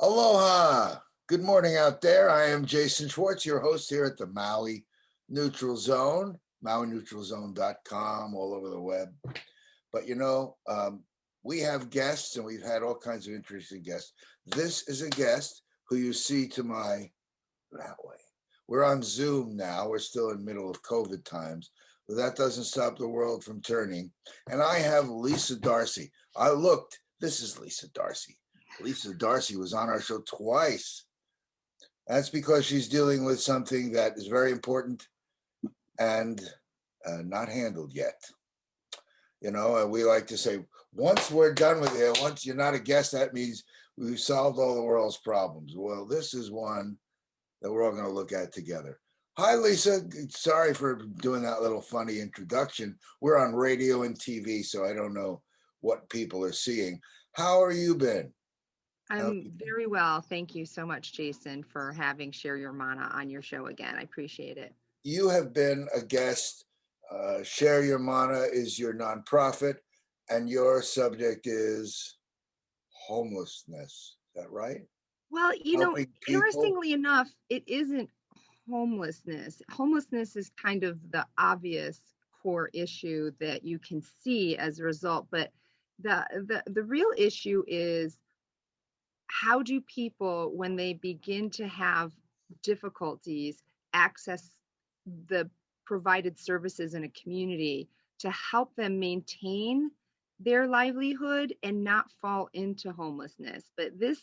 Aloha. Good morning out there. I am Jason Schwartz, your host here at the Maui Neutral Zone, MauiNeutralZone.com, all over the web. But we have guests, and we've had all kinds of interesting guests. This is a guest who you see to my that way. We're on Zoom now. We're still in the middle of COVID times, but that doesn't stop the world from turning. And I have Lisa Darcy. I looked. This is Lisa Darcy. Lisa Darcy was on our show twice. That's because she's dealing with something that is very important and not handled yet. And we like to say, once we're done with it, once you're not a guest, that means we've solved all the world's problems. Well, this is one that we're all going to look at together. Hi, Lisa. Sorry for doing that little funny introduction. We're on radio and TV, so I don't know what people are seeing. How are you been? I'm very well. Thank you so much, Jason, for having Share Your Mana on your show again. I appreciate it. You have been a guest. Share Your Mana is your nonprofit, and your subject is homelessness. Is that right? Well, interestingly enough, it isn't homelessness. Homelessness is kind of the obvious core issue that you can see as a result. But the real issue is, how do people, when they begin to have difficulties, access the provided services in a community to help them maintain their livelihood and not fall into homelessness? But this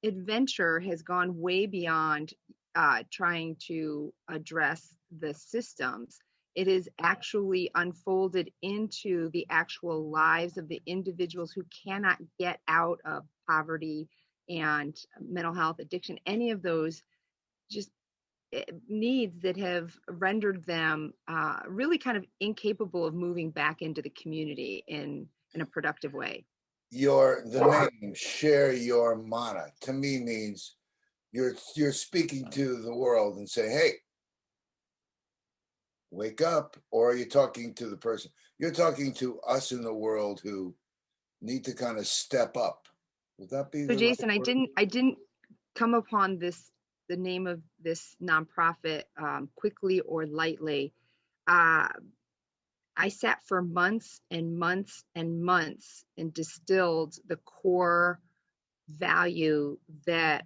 adventure has gone way beyond trying to address the systems. It is actually unfolded into the actual lives of the individuals who cannot get out of poverty and mental health, addiction, any of those just needs that have rendered them really kind of incapable of moving back into the community in a productive way. The name Share Your Mana to me means you're speaking to the world and say, hey, wake up. Or are you talking to the person? You're talking to us in the world who need to kind of step up. Would that be so, Jason? Right I didn't come upon the name of this nonprofit quickly or lightly. I sat for months and months and months and distilled the core value that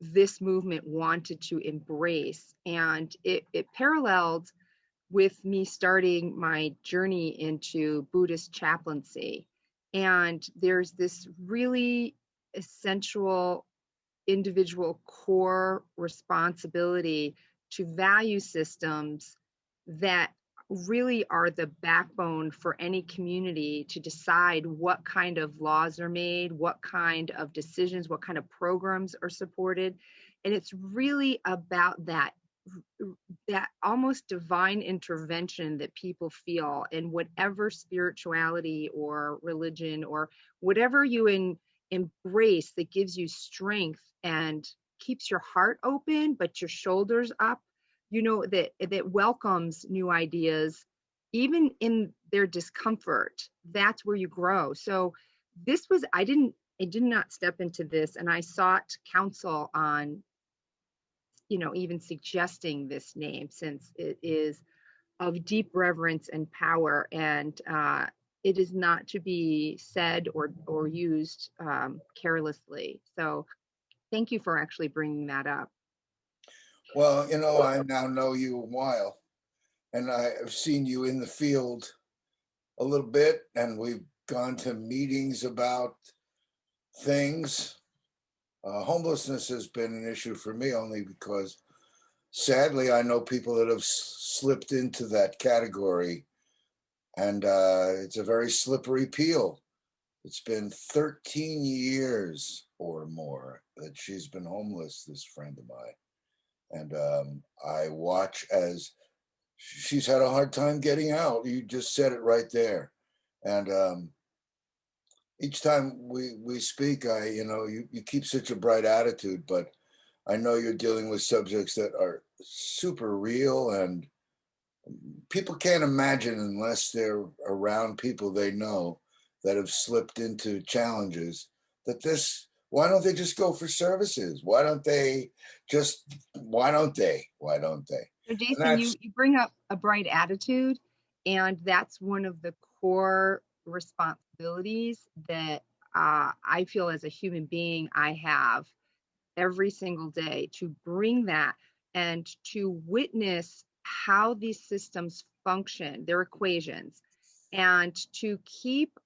this movement wanted to embrace. And it paralleled with me starting my journey into Buddhist chaplaincy. And there's this really essential individual core responsibility to value systems that really are the backbone for any community to decide what kind of laws are made, what kind of decisions, what kind of programs are supported. And it's really about that almost divine intervention that people feel in whatever spirituality or religion or whatever you embrace that gives you strength and keeps your heart open, but your shoulders up, that welcomes new ideas, even in their discomfort. That's where you grow. So I did not step into this, and I sought counsel on even suggesting this name, since it is of deep reverence and power, and it is not to be said or used carelessly. So thank you for actually bringing that up. Well, I now know you a while, and I've seen you in the field a little bit, and we've gone to meetings about things. Homelessness has been an issue for me only because, sadly, I know people that have slipped into that category, and it's a very slippery peel. It's been 13 years or more that she's been homeless, this friend of mine. And I watch as she's had a hard time getting out. You just said it right there. And each time we speak, you keep such a bright attitude, but I know you're dealing with subjects that are super real, and people can't imagine unless they're around people they know that have slipped into challenges, that this Why don't they just go for services? Why don't they? So And Jason, that's you bring up a bright attitude, and that's one of the core responsibilities that I feel as a human being I have every single day, to bring that and to witness how these systems function, their equations, and to keep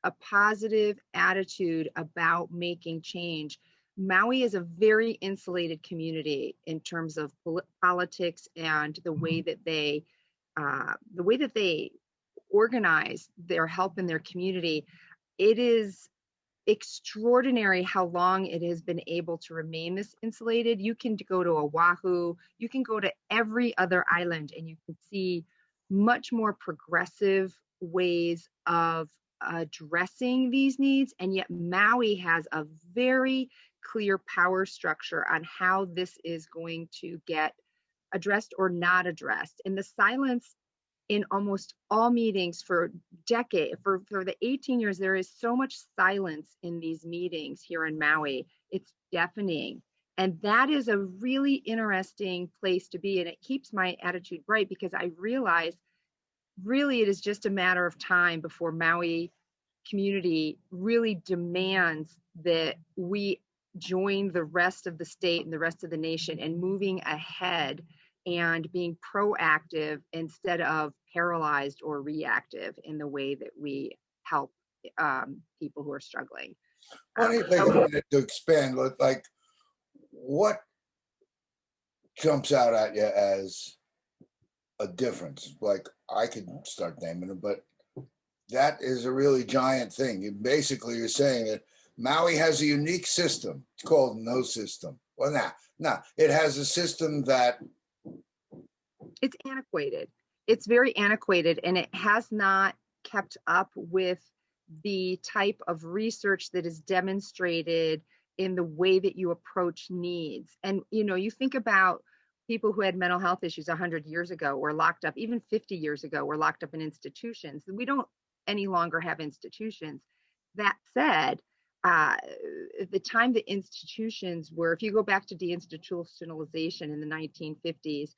a positive attitude about making change. Maui is a very insulated community in terms of politics and the way that they organize their help in their community. It is extraordinary how long it has been able to remain this insulated. You can go to Oahu, you can go to every other island, and you can see much more progressive ways of addressing these needs. And yet, Maui has a very clear power structure on how this is going to get addressed or not addressed. And the silence in almost all meetings for the 18 years, there is so much silence in these meetings here in Maui. It's deafening. And that is a really interesting place to be. And it keeps my attitude bright, because I realize really it is just a matter of time before Maui community really demands that we join the rest of the state and the rest of the nation in moving ahead and being proactive instead of paralyzed or reactive in the way that we help people who are struggling. why don't you take a minute to expand? Like, what jumps out at you as a difference? Like, I could start naming them, but that is a really giant thing. You're saying that Maui has a unique system. It's called no system. Well, it has a system that it's antiquated. It's very antiquated, and it has not kept up with the type of research that is demonstrated in the way that you approach needs. And you think about people who had mental health issues 100 years ago were locked up, even 50 years ago were locked up in institutions. We don't any longer have institutions. That said, at the time the institutions were, if you go back to deinstitutionalization in the 1950s,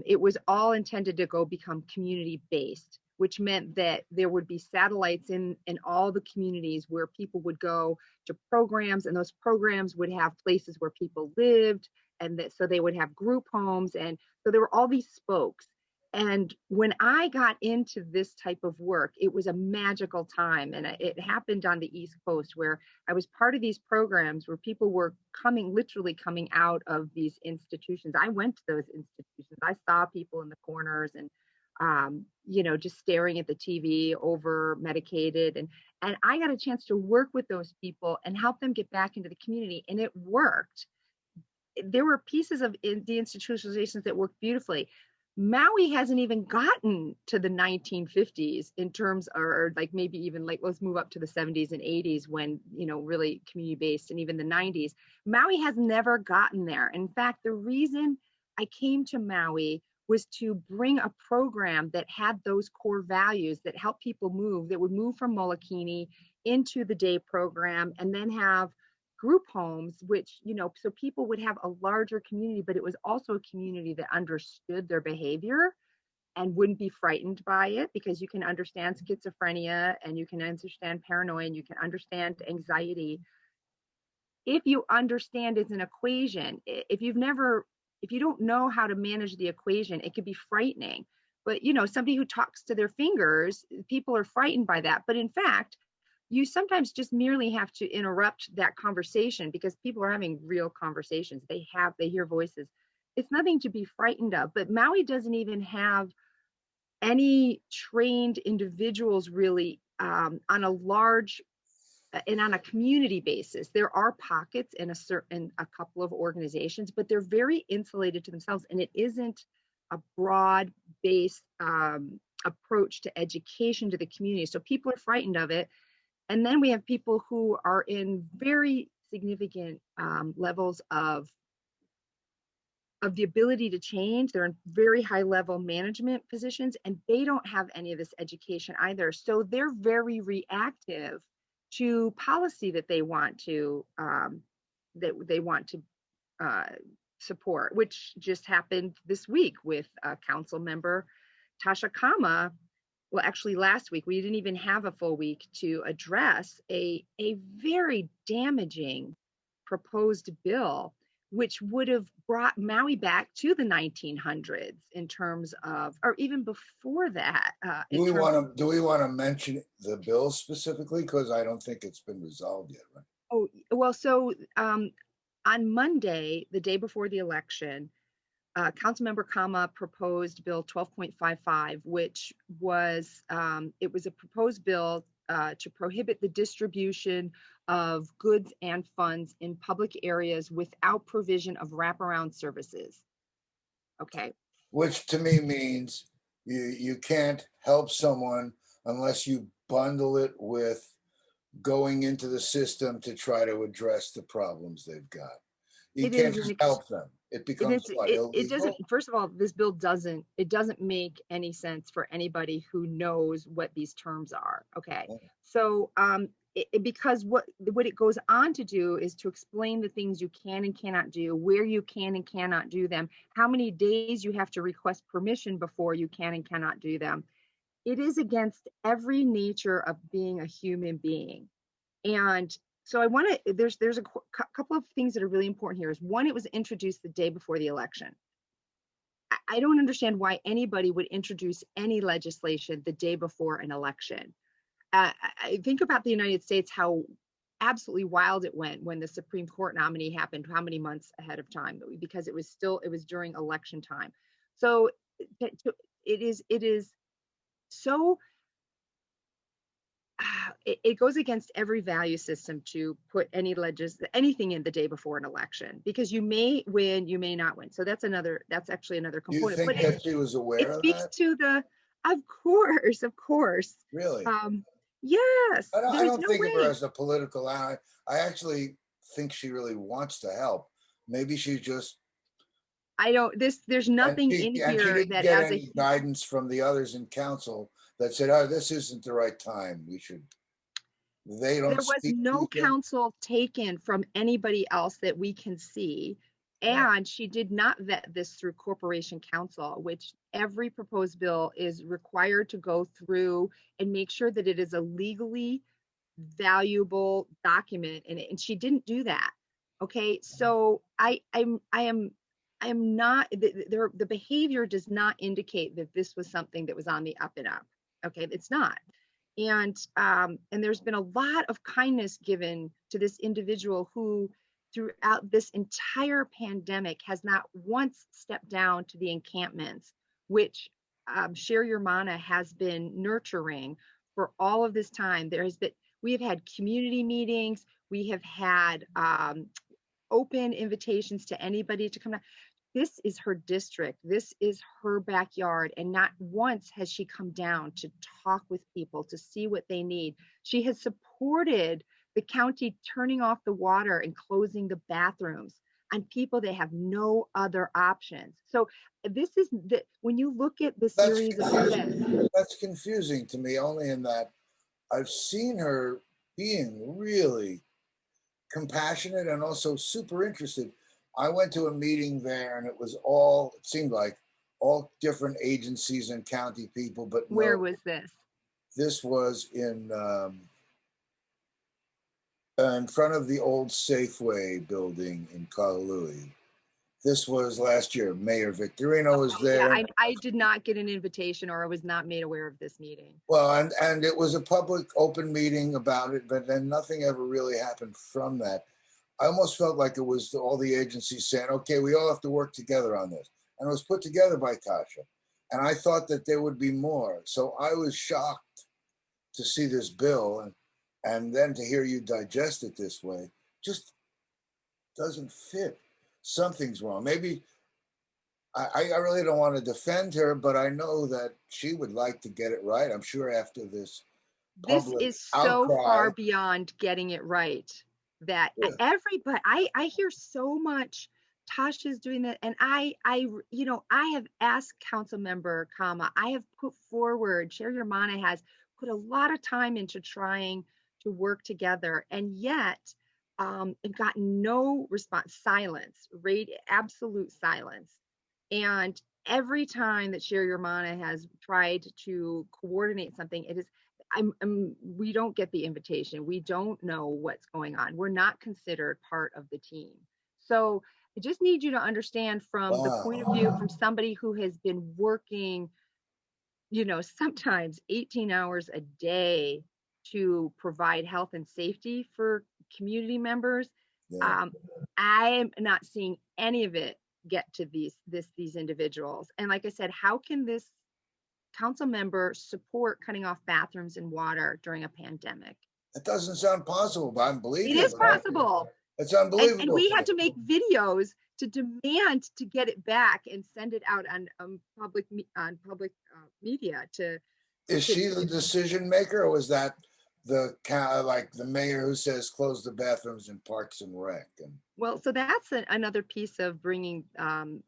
it was all intended to go become community based, which meant that there would be satellites in all the communities where people would go to programs, and those programs would have places where people lived, and so they would have group homes. And so there were all these spokes. And when I got into this type of work, it was a magical time. And it happened on the East Coast, where I was part of these programs where people were literally coming out of these institutions. I went to those institutions. I saw people in the corners and, just staring at the TV, over medicated. And I got a chance to work with those people and help them get back into the community. And it worked. There were pieces of deinstitutionalizations that worked beautifully. Maui hasn't even gotten to the 1950s in terms, or like maybe even like, let's move up to the 70s and 80s when, really community based, and even the 90s. Maui has never gotten there. In fact, the reason I came to Maui was to bring a program that had those core values that help people move, that would move from Molokini into the day program, and then have group homes, which, so people would have a larger community, but it was also a community that understood their behavior and wouldn't be frightened by it, because you can understand schizophrenia, and you can understand paranoia, and you can understand anxiety. If you understand it's an equation, if you don't know how to manage the equation, it could be frightening. But, somebody who talks to their fingers, people are frightened by that. But in fact, you sometimes just merely have to interrupt that conversation, because people are having real conversations. They hear voices. It's nothing to be frightened of. But Maui doesn't even have any trained individuals really on a large and on a community basis. There are pockets in a couple of organizations, but they're very insulated to themselves, and it isn't a broad-based approach to education to the community. So people are frightened of it. And then we have people who are in very significant levels of the ability to change. They're in very high level management positions, and they don't have any of this education either. So they're very reactive to policy that they want to uh, support, which just happened this week with council member Tasha Kama. Well, actually, last week we didn't even have a full week to address a very damaging proposed bill, which would have brought Maui back to the 1900s in terms of, or even before that. Do we want to mention the bill specifically? Because I don't think it's been resolved yet, right? Oh, well, so on Monday, the day before the election, Councilmember Kama proposed Bill 12.55, which was it was a proposed bill to prohibit the distribution of goods and funds in public areas without provision of wraparound services. Okay. Which to me means you can't help someone unless you bundle it with going into the system to try to address the problems they've got. You can't just help them. It becomes illegal? It doesn't, first of all, this bill doesn't make any sense for anybody who knows what these terms are. Okay. So because what it goes on to do is to explain the things you can and cannot do, where you can and cannot do them, how many days you have to request permission before you can and cannot do them. It is against every nature of being a human being. And so I want to, there's a couple of things that are really important here. Is one, it was introduced the day before the election. I don't understand why anybody would introduce any legislation the day before an election. I think about the United States, how absolutely wild it went when the Supreme Court nominee happened, how many months ahead of time, because it was during election time. So it is so, it goes against every value system to put anything in the day before an election, because you may win, you may not win. So that's actually another component. Do you think that she was aware of that? It speaks to of course. Really? Yes. I don't think of her as a political ally. I actually think she really wants to help. Maybe she's just. There's nothing in here that has any guidance from the others in council that said, "Oh, this isn't the right time. We should." There was no counsel taken from anybody else that we can see. And she did not vet this through corporation counsel, which every proposed bill is required to go through and make sure that it is a legally valuable document. And she didn't do that. Okay. So I am not, the behavior does not indicate that this was something that was on the up and up. Okay. It's not. And there's been a lot of kindness given to this individual who, throughout this entire pandemic, has not once stepped down to the encampments, which Share Your Mana has been nurturing for all of this time. We have had community meetings. We have had open invitations to anybody to come down. This is her district. This is her backyard. And not once has she come down to talk with people, to see what they need. She has supported the county turning off the water and closing the bathrooms on people that have no other options. So when you look at the series of events. That's confusing to me, only in that I've seen her being really compassionate and also super interested. I went to a meeting there, and it seemed like all different agencies and county people. But where was this? This was in front of the old Safeway building in Kahului. This was last year. Mayor Victorino was there. Yeah, I did not get an invitation, or I was not made aware of this meeting. Well, and it was a public open meeting about it, but then nothing ever really happened from that. I almost felt like it was all the agencies saying, okay, we all have to work together on this. And it was put together by Tasha. And I thought that there would be more. So I was shocked to see this bill, and then to hear you digest it this way just doesn't fit. Something's wrong. Maybe I really don't want to defend her, but I know that she would like to get it right. I'm sure after this is so far beyond getting it right that everybody, I hear so much Tasha's doing that. And I have asked Council Member Kama, I have put forward, Share Your Mana has put a lot of time into trying to work together, and yet and gotten no response, silence, absolute silence. And every time that Share Your Mana has tried to coordinate something, it is we don't get the invitation. We don't know what's going on. We're not considered part of the team. So I just need you to understand from the point of view from somebody who has been working, sometimes 18 hours a day to provide health and safety for community members. Yeah. I'm not seeing any of it get to these individuals. And like I said, how can this council member support cutting off bathrooms and water during a pandemic? It doesn't sound possible, but I believe It you. is possible. It's unbelievable. And we had to make videos to demand to get it back and send it out on public media. Is she the decision maker, or was that the mayor who says close the bathrooms in Parks and Rec? Well, so that's another piece of bringing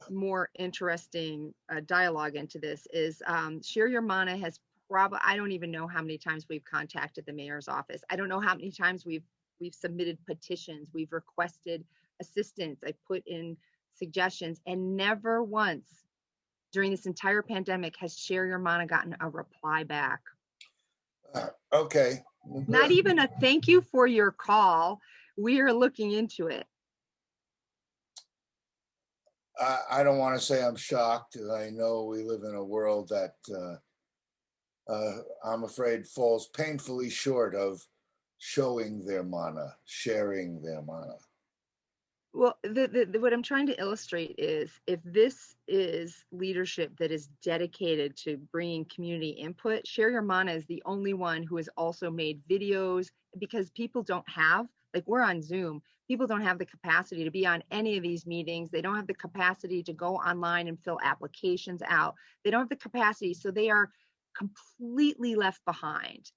more interesting dialogue into this is Share Your Mana has probably, I don't even know how many times we've contacted the mayor's office. I don't know how many times we've submitted petitions, we've requested assistance, I put in suggestions, and never once during this entire pandemic has Share Your Mana gotten a reply back. Okay. Not even a thank you for your call. We are looking into it. I don't want to say I'm shocked. I know we live in a world that I'm afraid falls painfully short of showing their mana, sharing their mana. Well, what I'm trying to illustrate is if this is leadership that is dedicated to bringing community input, Share Your Mana is the only one who has also made videos, because people don't have, like we're on Zoom, people don't have the capacity to be on any of these meetings. They don't have the capacity to go online and fill applications out. They don't have the capacity, so they are completely left behind.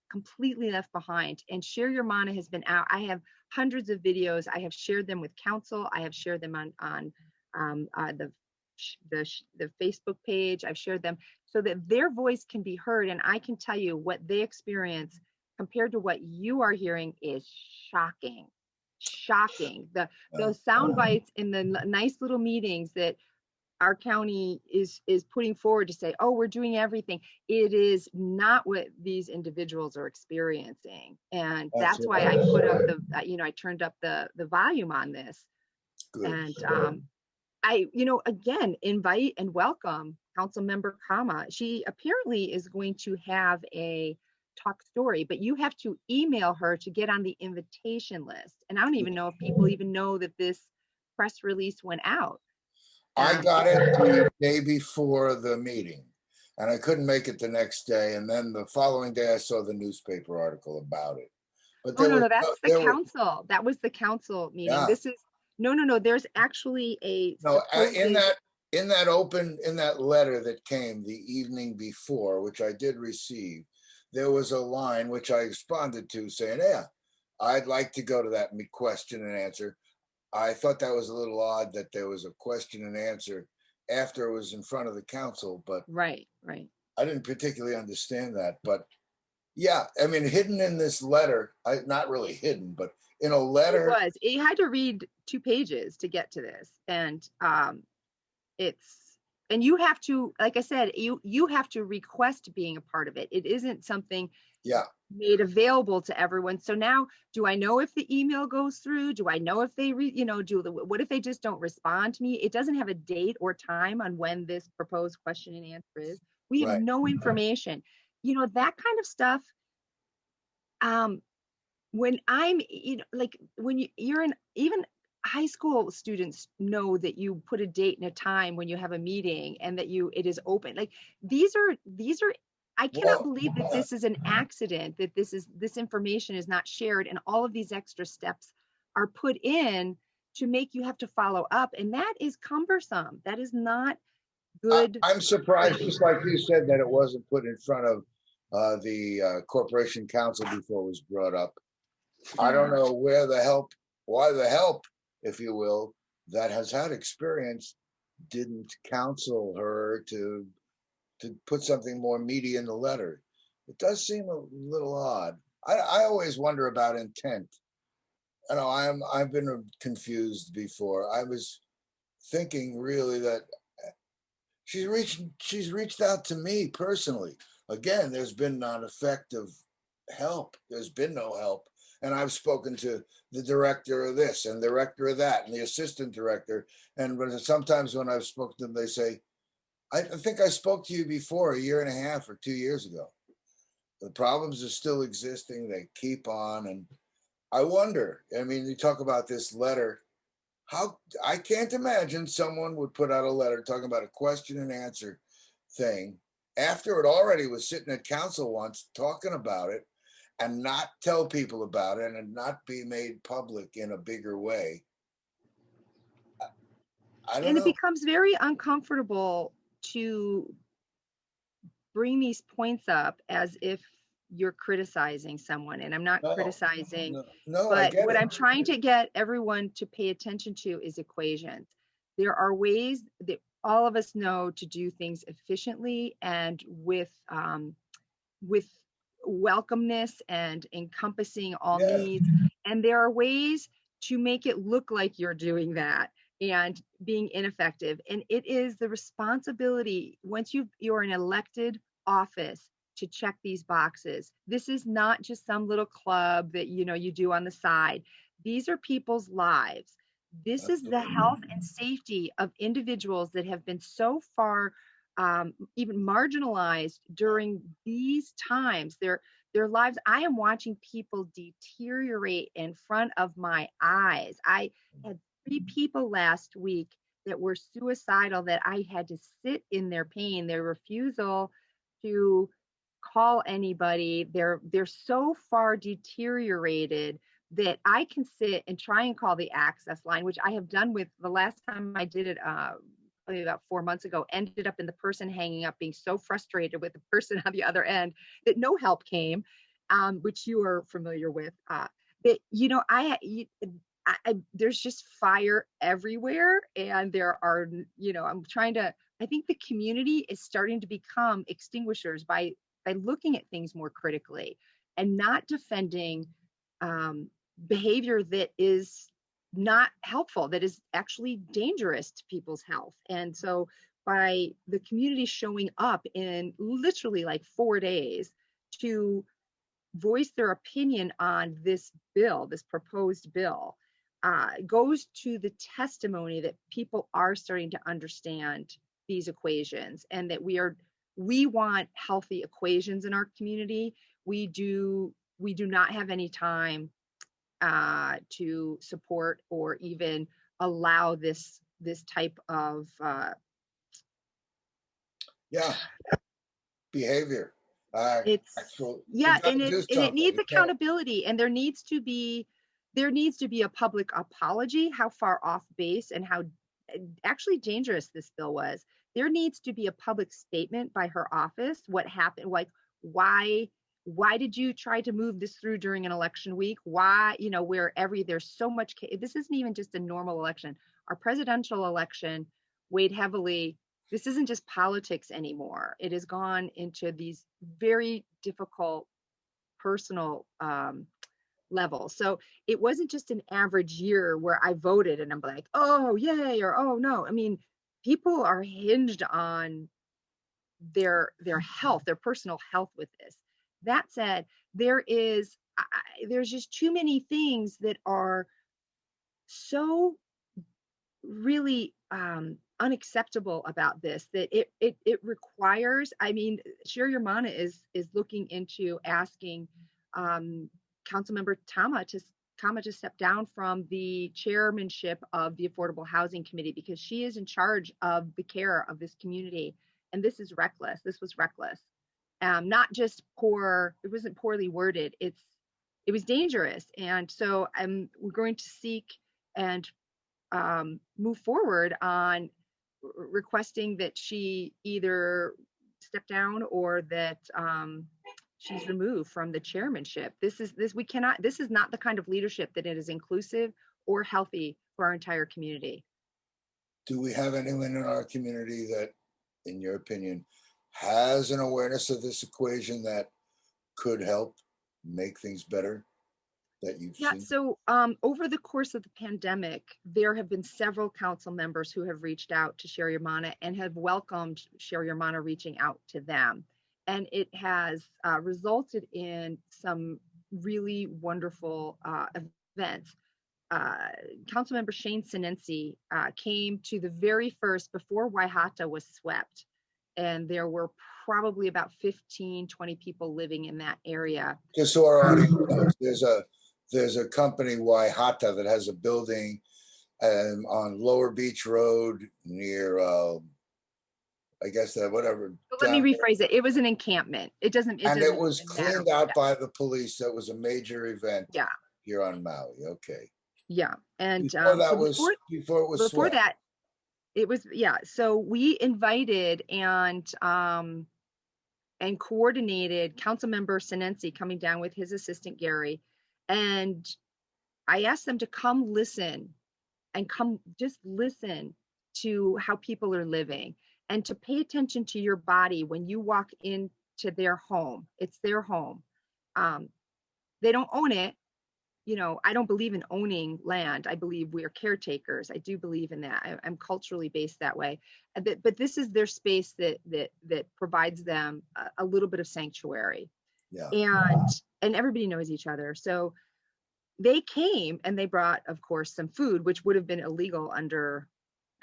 And Share Your Mana has been out. I have hundreds of videos. I have shared them with council. I have shared them on the Facebook page. I've shared them so that their voice can be heard. And I can tell you what they experience compared to what you are hearing is shocking. The sound bites in the nice little meetings that our county is putting forward to say, oh, we're doing everything. It is not what these individuals are experiencing. And that's why I put up I turned up the volume on this. Good. And I, again, invite and welcome Councilmember Kama. She apparently is going to have a talk story, but you have to email her to get on the invitation list. And I don't even know if people even know that this press release went out. I got it the day before the meeting, and I couldn't make it the next day. And then the following day, I saw the newspaper article about it. But no, that's the council. That was the council meeting. Yeah. This is no. There's actually a in that letter that came the evening before, which I did receive. There was a line which I responded to saying, "Yeah, I'd like to go to that question and answer." I thought that was a little odd that there was a question and answer after it was in front of the council, but right. I didn't particularly understand that. But yeah, I mean, hidden in this letter, not really hidden, but in a letter. You had to read 2 pages to get to this. And and you have to, like I said, you have to request being a part of it. It isn't something made available to everyone. So now, do I know if the email goes through? Do I know if they what if they just don't respond to me? It doesn't have a date or time on when this proposed question and answer is. We have no information. That kind of stuff. When I'm, when you're in, even high school students know that you put a date and a time when you have a meeting and that it is open. Like these are I cannot believe that this is an accident, that this information is not shared, and all of these extra steps are put in to make you have to follow up, and that is cumbersome. That is not good. I'm surprised, just like you said, that it wasn't put in front of the Corporation Council before it was brought up. I don't know why the help, if you will, that has had experience didn't counsel her to put something more meaty in the letter. It does seem a little odd. I always wonder about intent. I know I've been confused before. I was thinking really that she's reached out to me personally. Again, there's been non effective help. There's been no help. And I've spoken to the director of this and the director of that and the assistant director. And sometimes when I've spoken to them, they say, I think I spoke to you before a year and a half or 2 years ago. The problems are still existing. They keep on. And I wonder, I mean, you talk about this letter. How I can't imagine someone would put out a letter talking about a question and answer thing after it already was sitting at council once talking about it and not tell people about it and not be made public in a bigger way. I don't And it know. becomes very uncomfortable to bring these points up as if you're criticizing someone. And I'm not No, criticizing, no, I but get what it. I'm trying to get everyone to pay attention to is equations. There are ways that all of us know to do things efficiently and with welcomeness and encompassing all Yeah, needs. And there are ways to make it look like you're doing that and being ineffective. And it is the responsibility, once you're an elected office, to check these boxes. This is not just some little club that you do on the side. These are people's lives. This is the absolutely. health and safety of individuals that have been so far even marginalized during these times. Their lives. I am watching people deteriorate in front of my eyes. I had 3 people last week that were suicidal that I had to sit in their pain, their refusal to call anybody. They're so far deteriorated that I can sit and try and call the access line, which I have done with the last time I did it probably about 4 months ago, ended up in the person hanging up being so frustrated with the person on the other end that no help came, which you are familiar with. That there's just fire everywhere, and there are, I think the community is starting to become extinguishers by looking at things more critically and not defending behavior that is not helpful, that is actually dangerous to people's health. And so by the community showing up in literally like 4 days to voice their opinion on this bill, this proposed bill, goes to the testimony that people are starting to understand these equations, and that we want healthy equations in our community. We do not have any time to support or even allow this type of Yeah, behavior. it's Actual, we yeah, got to do and it something. needs You can't. accountability, and there needs to be a public apology how far off base and how actually dangerous this bill was. There needs to be a public statement by her office what happened, like why did you try to move this through during an election week? Why, where there's so much, this isn't even just a normal election. Our presidential election weighed heavily. This isn't just politics anymore. It has gone into these very difficult personal levels. So it wasn't just an average year where I voted and I'm like, oh, yay, or oh, no. I mean, people are hinged on their health, their personal health with this. That said, there's just too many things that are so really unacceptable about this that it requires. I mean, Sherry Yurmana is looking into asking Councilmember Tama to step down from the chairmanship of the Affordable Housing Committee, because she is in charge of the care of this community. And this is reckless. This was reckless. Not just poor, it wasn't poorly worded. It was dangerous. And so we're going to seek and move forward on requesting that she either step down or that she's removed from the chairmanship. This is not the kind of leadership that it is inclusive or healthy for our entire community. Do we have anyone in our community that, in your opinion, has an awareness of this equation that could help? make things better that you've Yeah, seen? so over the course of the pandemic, there have been several council members who have reached out to Share Your Mana and have welcomed Share Your Mana reaching out to them. And it has resulted in some really wonderful events. Uh, Councilmember Shane Sinensi came to the very first, before Waihata was swept. And there were probably about 15, 20 people living in that area. Just so our audience knows, there's a company, Waihata, that has a building on Lower Beach Road near, I guess that whatever. So let me rephrase it. It was an encampment. It doesn't was even matter. cleaned out by the police. That was a major event. Yeah. Here on Maui. Okay. Yeah. And before that before it was before swept. that, it was, yeah. So we invited and coordinated Councilmember Sinensi coming down with his assistant Gary, and I asked them to come listen and just listen to how people are living and to pay attention to your body when you walk into their home. It's their home. They don't own it. You know, I don't believe in owning land. I believe we are caretakers. I do believe in that. I'm culturally based that way. But this is their space that provides them a little bit of sanctuary. Yeah. And everybody knows each other. So they came and they brought, of course, some food, which would have been illegal under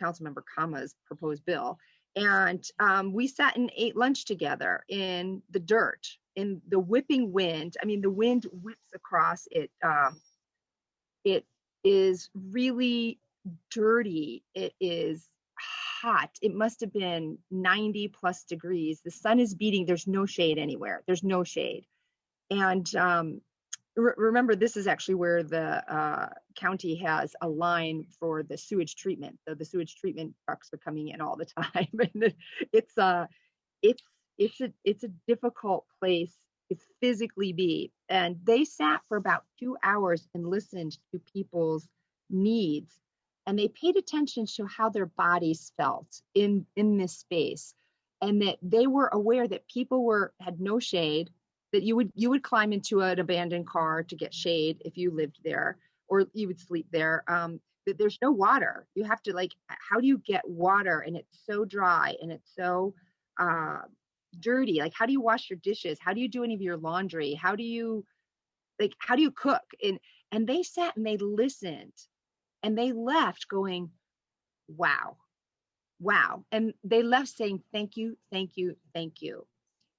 Councilmember Kama's proposed bill. And we sat and ate lunch together in the dirt, in the whipping wind. I mean, the wind whips across it. It is really dirty. It is hot. It must have been 90 plus degrees. The sun is beating. There's no shade anywhere. There's no shade. And remember, this is actually where the county has a line for the sewage treatment. So the sewage treatment trucks are coming in all the time, and it's a difficult place to physically be. And they sat for about 2 hours and listened to people's needs, and they paid attention to how their bodies felt in this space, and that they were aware that people had no shade. That you would climb into an abandoned car to get shade if you lived there, or you would sleep there. That there's no water. You have to, how do you get water? And it's so dry and it's so dirty. Like, how do you wash your dishes? How do you do any of your laundry? How do you cook? And they sat and they listened, and they left going, wow. And they left saying, thank you, thank you, thank you.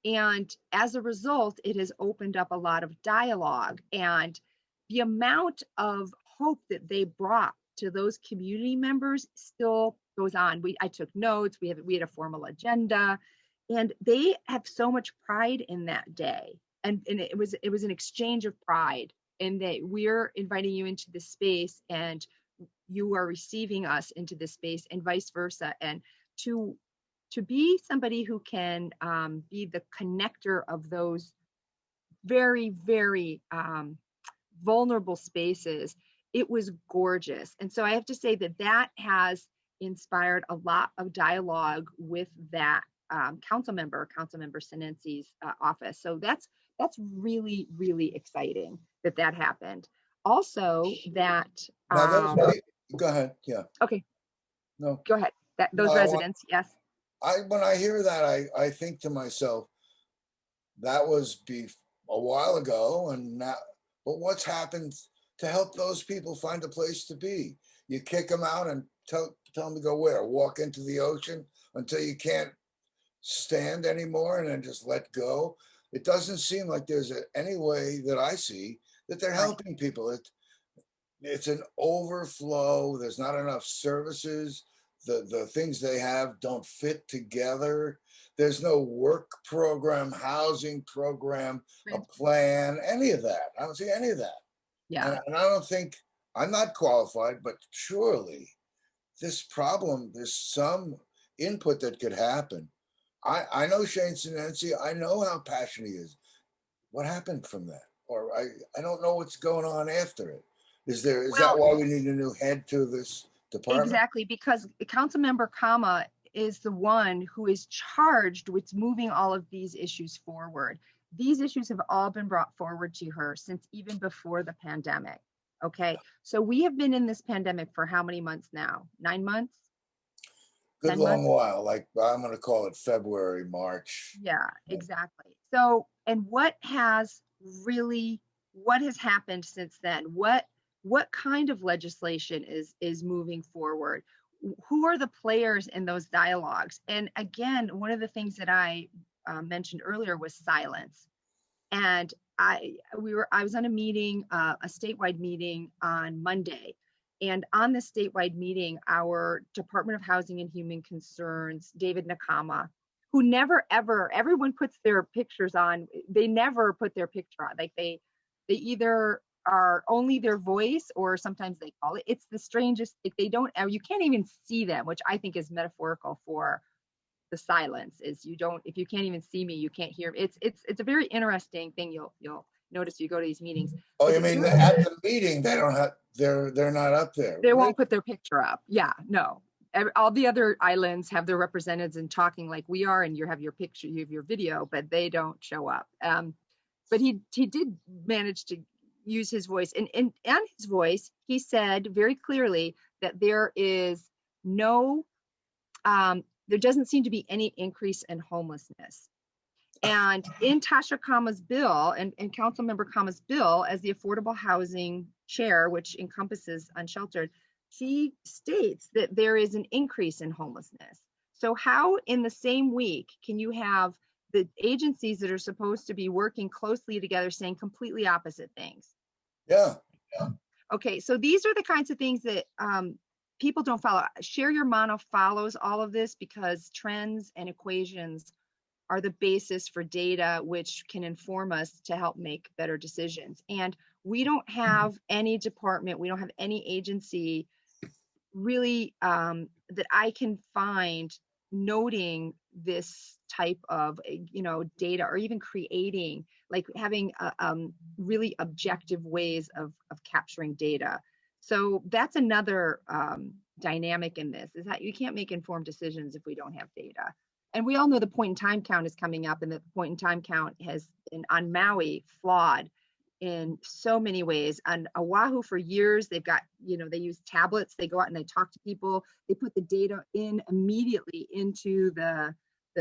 And as a result, it has opened up a lot of dialogue, and the amount of hope that they brought to those community members still goes on. I took notes. We had a formal agenda, and they have so much pride in that day. And it was an exchange of pride, and that we're inviting you into this space, and you are receiving us into this space, and vice versa. And to be somebody who can be the connector of those very, very vulnerable spaces, it was gorgeous. And so I have to say that has inspired a lot of dialogue with that Councilmember Sinensi's office. So that's really, really exciting that happened. Also, that go ahead. Yeah. Okay. No. Go ahead. Those residents, yes. When I hear that, I think to myself, that was a while ago, and now, but what's happened to help those people find a place to be? You kick them out and tell them to go where? Walk into the ocean until you can't stand anymore, and then just let go. It doesn't seem like there's any way that I see that they're helping people. It's an overflow. There's not enough services. The things they have don't fit together. There's no work program, housing program, a plan, any of that. I don't see any of that. Yeah. And I don't think, I'm not qualified, but surely this problem, there's some input that could happen. I know Shane Sinensi. I know how passionate he is. What happened from that? Or I don't know what's going on after it. Is that why we need a new head to this department? Exactly, because Councilmember Kama is the one who is charged with moving all of these issues forward. These issues have all been brought forward to her since even before the pandemic. Okay, so we have been in this pandemic for how many months now? 9 months? Good 10 long months? while, like I'm going to call it February, March. Yeah, exactly. So, and what has happened since then? What kind of legislation is moving forward? Who are the players in those dialogues? And again, one of the things that I mentioned earlier was silence. And I was on a meeting, a statewide meeting on Monday. And on the statewide meeting, our Department of Housing and Human Concerns, David Nakama, who never ever, everyone puts their pictures on, they never put their picture on. Like they either are only their voice, or sometimes they call it. It's the strangest, like they don't, you can't even see them, which I think is metaphorical for the silence. Is you don't, if you can't even see me, you can't hear. It's a very interesting thing. You'll notice you go to these meetings. Oh, Is you that mean at the meeting they don't have, they're not up there? they Really? won't put their picture up. Yeah, no. All the other islands have their representatives and talking like we are, and you have your picture, you have your video, but they don't show up. But he did manage to use his voice, and his voice, he said very clearly that there is no, there doesn't seem to be any increase in homelessness. And in Tasha Kama's bill, and Councilmember Kama's bill, as the affordable housing chair, which encompasses unsheltered, she states that there is an increase in homelessness. So how in the same week can you have the agencies that are supposed to be working closely together saying completely opposite things? Yeah. Okay, so these are the kinds of things that people don't follow. Share Your Mana follows all of this because trends and equations are the basis for data which can inform us to help make better decisions. And we don't have any department, we don't have any agency really that I can find noting this type of data, or even creating, like having really objective ways of capturing data. So that's another dynamic in this, is that you can't make informed decisions if we don't have data. And we all know the point in time count is coming up, and the point in time count has been on Maui flawed in so many ways. On Oahu for years, they've got, they use tablets, they go out and they talk to people, they put the data in immediately into the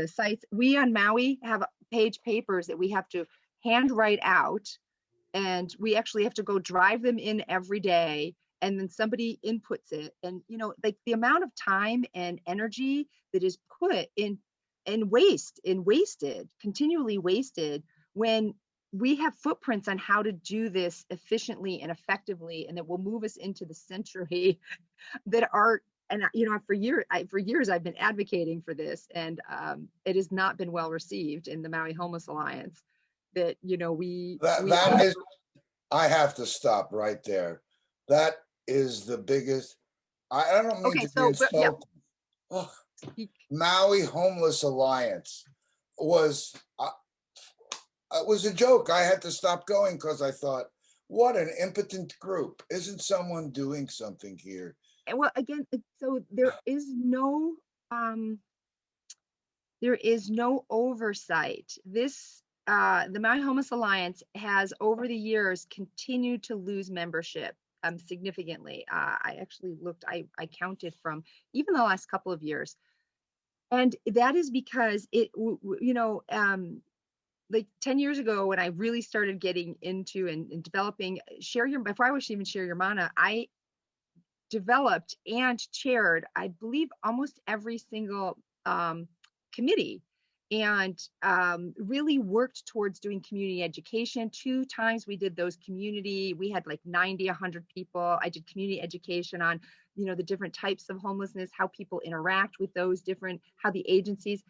sites. We on Maui have page papers that we have to hand write out, and we actually have to go drive them in every day, and then somebody inputs it. And like the amount of time and energy that is put in and continually wasted, when we have footprints on how to do this efficiently and effectively, and that will move us into the century that are, and for years I've been advocating for this, and it has not been well received in the Maui Homeless Alliance. That that is, I have to stop right there. That is the biggest. I don't mean to be insulting. Yeah. Oh, Maui Homeless Alliance was a joke. I had to stop going because I thought, what an impotent group. Isn't someone doing something here? Well, again, so there is no oversight. This the Maui Homeless Alliance has over the years continued to lose membership significantly. I actually looked, I counted from even the last couple of years. And that is because like 10 years ago, when I really started getting into and developing before I was even Share Your Mana, I developed and chaired, I believe, almost every single committee, and really worked towards doing community education. 2 times we did those we had like 90, 100 people. I did community education on, the different types of homelessness, how people interact with those different, how the agencies.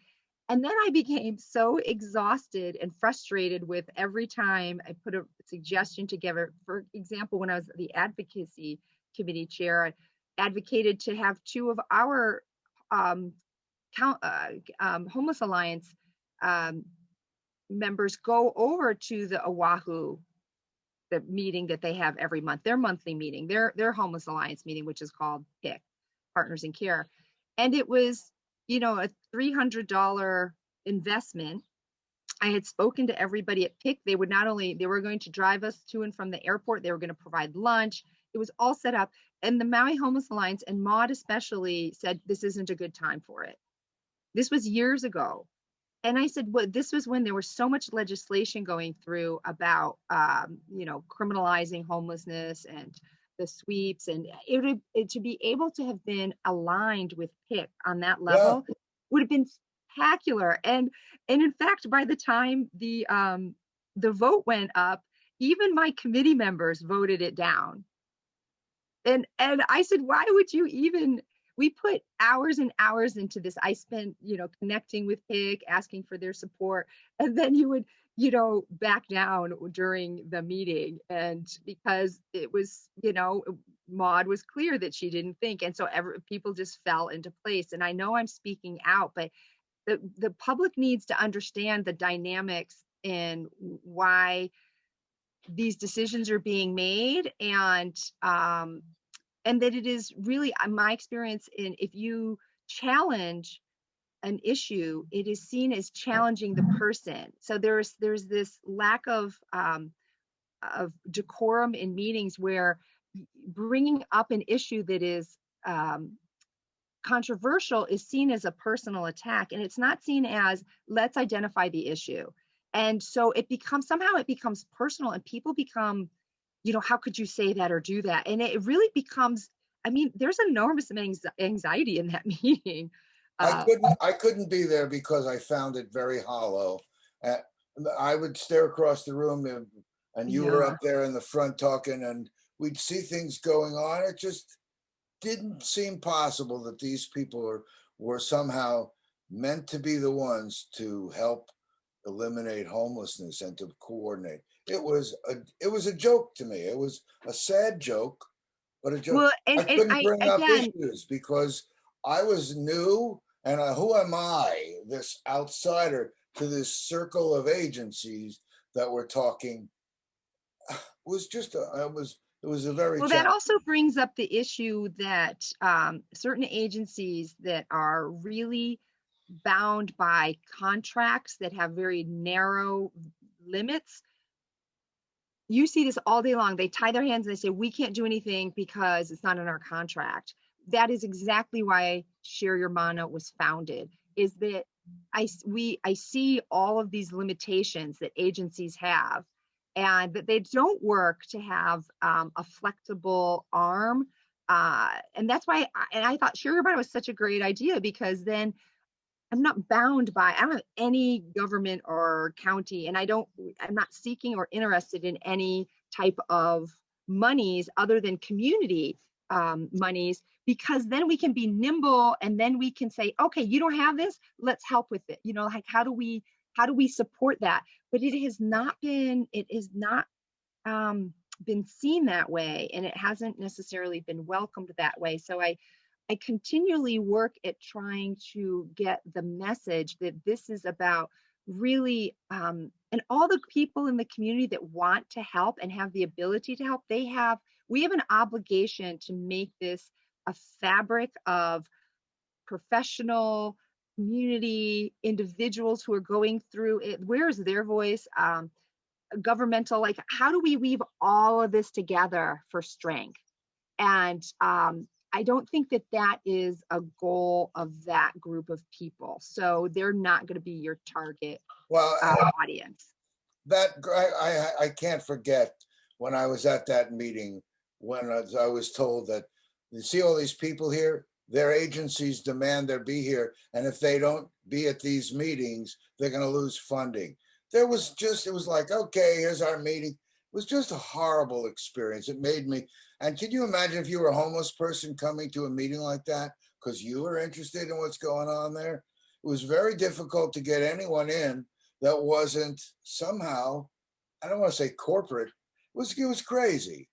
And then I became so exhausted and frustrated with every time I put a suggestion together. For example, when I was the advocacy committee chair, I advocated to have 2 of our Homeless Alliance members go over to the Oahu, the meeting that they have every month, their monthly meeting, their Homeless Alliance meeting, which is called PIC, Partners in Care. And it was, a $300 investment I had spoken to everybody at PIC. They would they were going to drive us to and from the airport. They were going to provide lunch. It was all set up. And the Maui Homeless Alliance and Maud especially said, this isn't a good time for it. This was years ago. And I said, well, this was when there was so much legislation going through about, criminalizing homelessness and the sweeps. And to be able to have been aligned with PIC on that Yeah. level would have been spectacular. And in fact, by the time the vote went up, even my committee members voted it down. And I said, why would you even, we put hours and hours into this. I spent, connecting with PIC, asking for their support, and then you would, back down during the meeting. And because it was, Maud was clear that she didn't think. And so people just fell into place. And I know I'm speaking out, but the public needs to understand the dynamics and why these decisions are being made, and that it is really my experience in, if you challenge an issue, it is seen as challenging the person. So there's this lack of decorum in meetings where bringing up an issue that is controversial is seen as a personal attack, and it's not seen as, let's identify the issue. And so it becomes personal, and people become, how could you say that or do that? And it really becomes, there's enormous anxiety in that meeting. I couldn't be there because I found it very hollow. I would stare across the room, and you were up there in the front talking, and we'd see things going on. It just didn't seem possible that these people were somehow meant to be the ones to help eliminate homelessness and to coordinate. It was a joke to me. It was a sad joke, but a joke. Well, I couldn't bring up issues because I was new, and who am I, this outsider, to this circle of agencies that were talking? It was a very well. That also brings up the issue that certain agencies that are really bound by contracts that have very narrow limits. You see this all day long. They tie their hands and they say, we can't do anything because it's not in our contract. That is exactly why Share Your Mana was founded, is that I see all of these limitations that agencies have, and that they don't work to have a flexible arm. And that's why I thought Share Your Mana was such a great idea, because then I'm not bound by, I don't have any government or county, and I'm not seeking or interested in any type of monies other than community monies, because then we can be nimble, and then we can say, okay, you don't have this, let's help with it. Like, how do we support that? But it has not been seen that way, and it hasn't necessarily been welcomed that way. So I continually work at trying to get the message that this is about really, and all the people in the community that want to help and have the ability to help, we have an obligation to make this a fabric of professional community individuals who are going through it. Where is their voice? Governmental, like, how do we weave all of this together for strength? And I don't think that is a goal of that group of people. So they're not going to be your target audience. That I can't forget when I was at that meeting, when I was told that, you see all these people here, their agencies demand they be here, and if they don't be at these meetings, they're going to lose funding. It was like, okay, here's our meeting. It was just a horrible experience. It made me, and can you imagine if you were a homeless person coming to a meeting like that because you were interested in what's going on there? It was very difficult to get anyone in that wasn't somehow, I don't want to say corporate. It was crazy.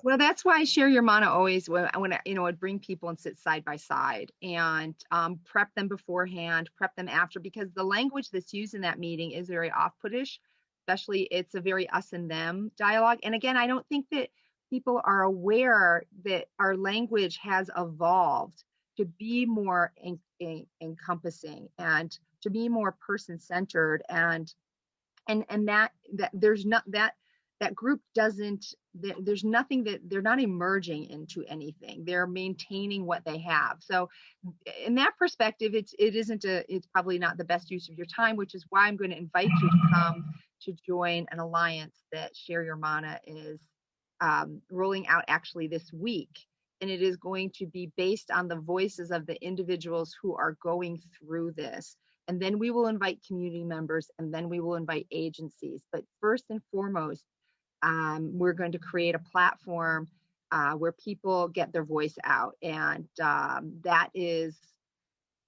Well, that's why Share Your Mana always, when would bring people and sit side by side and prep them beforehand, prep them after, because the language that's used in that meeting is very off-puttish, especially it's a very us and them dialogue. And again, I don't think that people are aware that our language has evolved to be more encompassing and to be more person-centered, and that there's not that group doesn't, there's nothing, that they're not emerging into anything, they're maintaining what they have. So in that perspective, it's probably not the best use of your time, which is why I'm going to invite you to come to join an alliance that Share Your Mana is rolling out actually this week. And it is going to be based on the voices of the individuals who are going through this. And then we will invite community members, and then we will invite agencies. But first and foremost, we're going to create a platform where people get their voice out. And that is,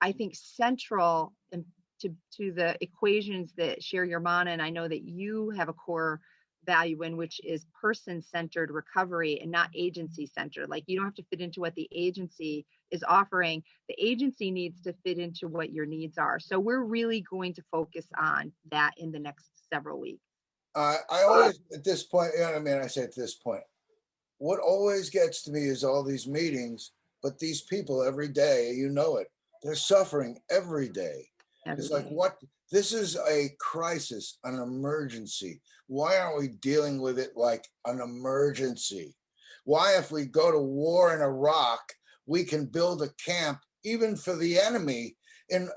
I think, central to the equations that Share Your Mana, and I know that you have a core value in, which is person-centered recovery and not agency-centered. Like, you don't have to fit into what the agency is offering. The agency needs to fit into what your needs are. So we're really going to focus on that in the next several weeks. I always, at this point, I mean, I say at this point, what always gets to me is all these meetings, but these people every day, you know it, they're suffering every day. It's like, what? This is a crisis, an emergency. Why aren't we dealing with it like an emergency? Why, if we go to war in Iraq, we can build a camp, even for the enemy, in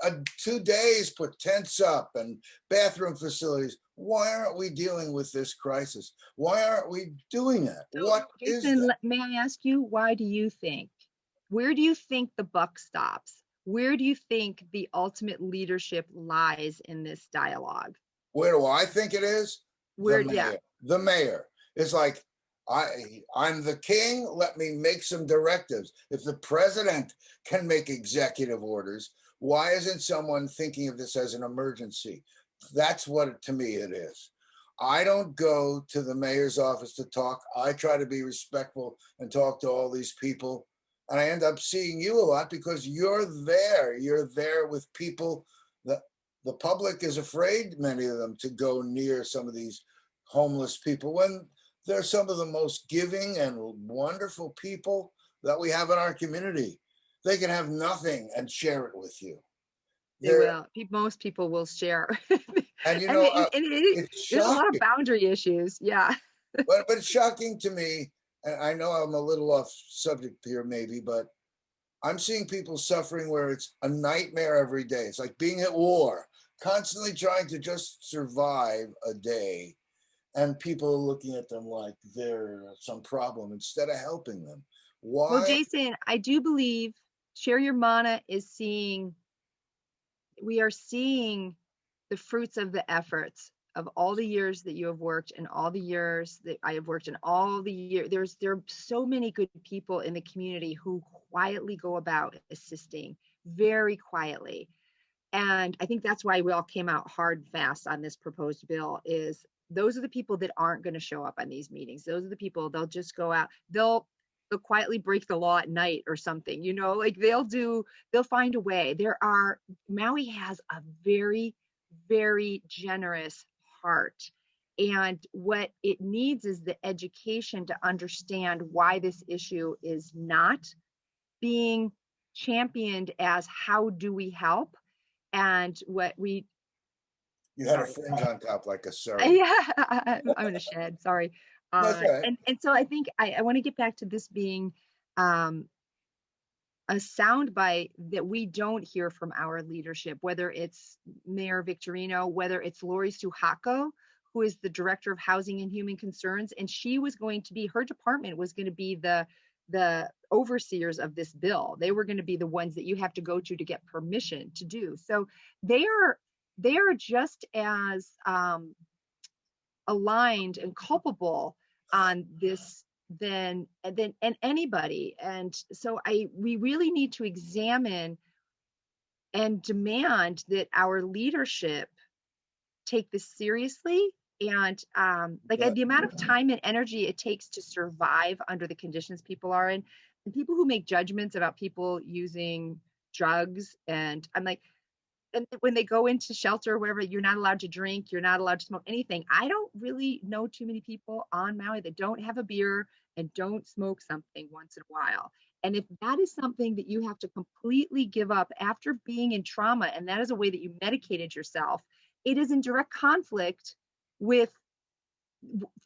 2 days, put tents up and bathroom facilities. Why aren't we dealing with this crisis? Why aren't we doing that? So, What Jason, is that? may I ask you, why do you think? Where do you think the buck stops? Where do you think the ultimate leadership lies in this dialogue? Where do I think it is? Where, the mayor. yeah. The mayor. It's like, I'm the king, let me make some directives. If the president can make executive orders, why isn't someone thinking of this as an emergency? That's what, to me, it is. I don't go to the mayor's office to talk. I try to be respectful and talk to all these people. And I end up seeing you a lot because you're there. You're there with people. The public is afraid, many of them, to go near some of these homeless people when they're some of the most giving and wonderful people that we have in our community. They can have nothing and share it with you. They will. Most people will share. And you know, there's a lot of boundary issues. Yeah. but it's shocking to me, and I know I'm a little off subject here maybe, but I'm seeing people suffering where it's a nightmare every day. It's like being at war, constantly trying to just survive a day. And people are looking at them like they're some problem instead of helping them. Why? Well, Jason, I do believe Share Your Mana is we are seeing the fruits of the efforts of all the years that you have worked and all the years that I have worked and all the years. There are so many good people in the community who quietly go about assisting, very quietly. And I think that's why we all came out hard and fast on this proposed bill. Is those are the people that aren't going to show up on these meetings. Those are the people, they'll just go out, they'll quietly break the law at night or something, like they'll find a way. Maui has a very, very generous heart. And what it needs is the education to understand why this issue is not being championed as how do we help, and you had a fringe on top like a sir. Yeah, I'm in a shed, sorry. That's right. And so I think I want to get back to this being a soundbite that we don't hear from our leadership, whether it's Mayor Victorino, whether it's Lori Suhako, who is the Director of Housing and Human Concerns, and her department was going to be the overseers of this bill. They were going to be the ones that you have to go to get permission to do. So they are just as aligned and culpable on this than anybody. And so we really need to examine and demand that our leadership take this seriously. And the amount of time and energy it takes to survive under the conditions people are in, and people who make judgments about people using drugs, and I'm like, and when they go into shelter or wherever, you're not allowed to drink, you're not allowed to smoke anything. I don't really know too many people on Maui that don't have a beer and don't smoke something once in a while. And if that is something that you have to completely give up after being in trauma, and that is a way that you medicated yourself, it is in direct conflict with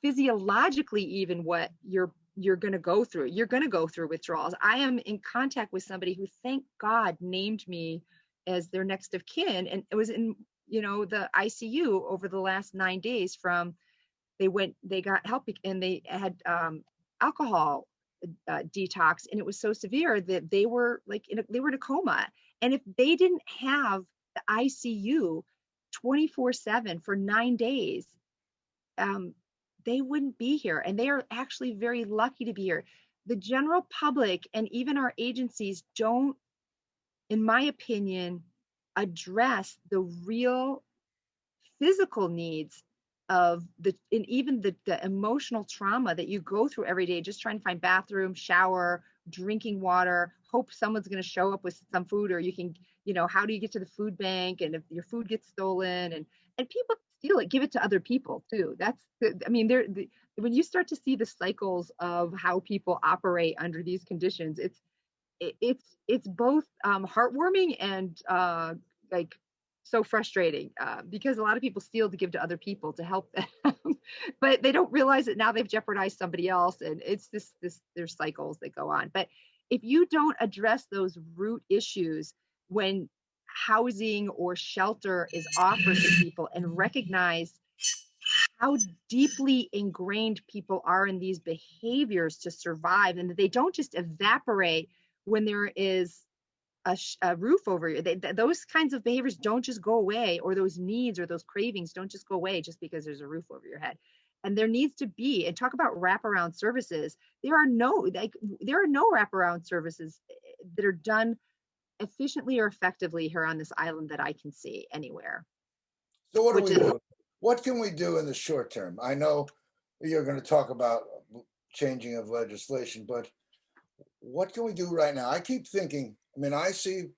physiologically even what you're going to go through. You're going to go through withdrawals. I am in contact with somebody who, thank God, named me as their next of kin, and it was in the ICU over the last 9 days. From they got help, and they had alcohol detox, and it was so severe that they were like they were in a coma. And if they didn't have the ICU 24/7 for 9 days, they wouldn't be here. And they are actually very lucky to be here. The general public and even our agencies don't, in my opinion, address the real physical needs of and even the emotional trauma that you go through every day, just trying to find bathroom, shower, drinking water, hope someone's going to show up with some food, or you can, how do you get to the food bank? And if your food gets stolen, and people steal it, give it to other people too. When you start to see the cycles of how people operate under these conditions, it's both heartwarming and like so frustrating, because a lot of people steal to give to other people to help them, but they don't realize that now they've jeopardized somebody else, and it's there's cycles that go on. But if you don't address those root issues when housing or shelter is offered to people, and recognize how deeply ingrained people are in these behaviors to survive, and that they don't just evaporate when there is a roof over you. Those kinds of behaviors don't just go away, or those needs or those cravings don't just go away just because there's a roof over your head. And there needs to be, and talk about wraparound services. There are no wraparound services that are done efficiently or effectively here on this island that I can see anywhere. So what do we do? What can we do in the short term? I know you're going to talk about changing of legislation, but what can we do right now? I keep thinking, I see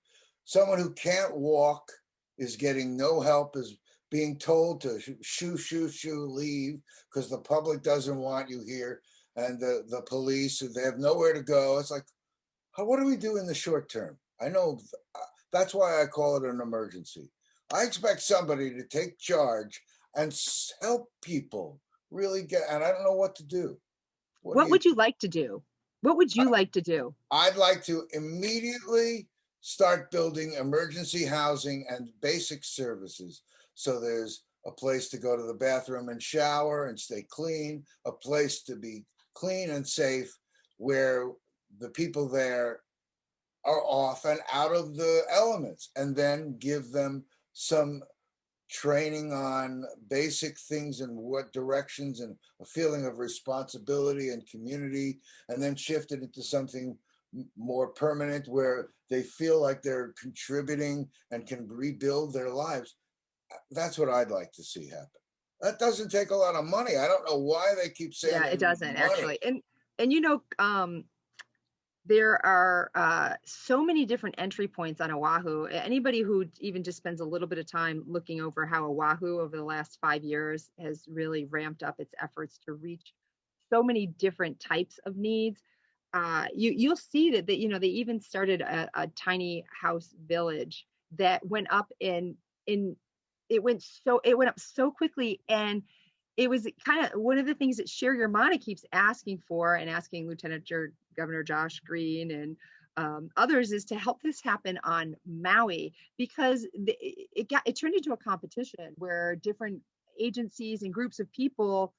someone who can't walk is getting no help, is being told to shoo, leave, because the public doesn't want you here, and the police, they have nowhere to go. It's like, what do we do in the short term? I know that's why I call it an emergency. I expect somebody to take charge and help people really get, and I don't know what to do. What would you like to do? What would you like to do? I'd like to immediately start building emergency housing and basic services. So there's a place to go to the bathroom and shower and stay clean, a place to be clean and safe, where the people there are off and out of the elements, and then give them some training on basic things and what directions, and a feeling of responsibility and community, and then shift it into something more permanent where they feel like they're contributing and can rebuild their lives. That's what I'd like to see happen. That doesn't take a lot of money. I don't know why they keep saying it doesn't actually. And there are so many different entry points on Oahu. Anybody who even just spends a little bit of time looking over how Oahu over the last 5 years has really ramped up its efforts to reach so many different types of needs. You'll see that they even started a tiny house village that went up it went up so quickly. And it was kind of one of the things that Sherry Romani keeps asking for, and asking Lieutenant Governor Josh Green and others, is to help this happen on Maui, because it turned into a competition where different agencies and groups of people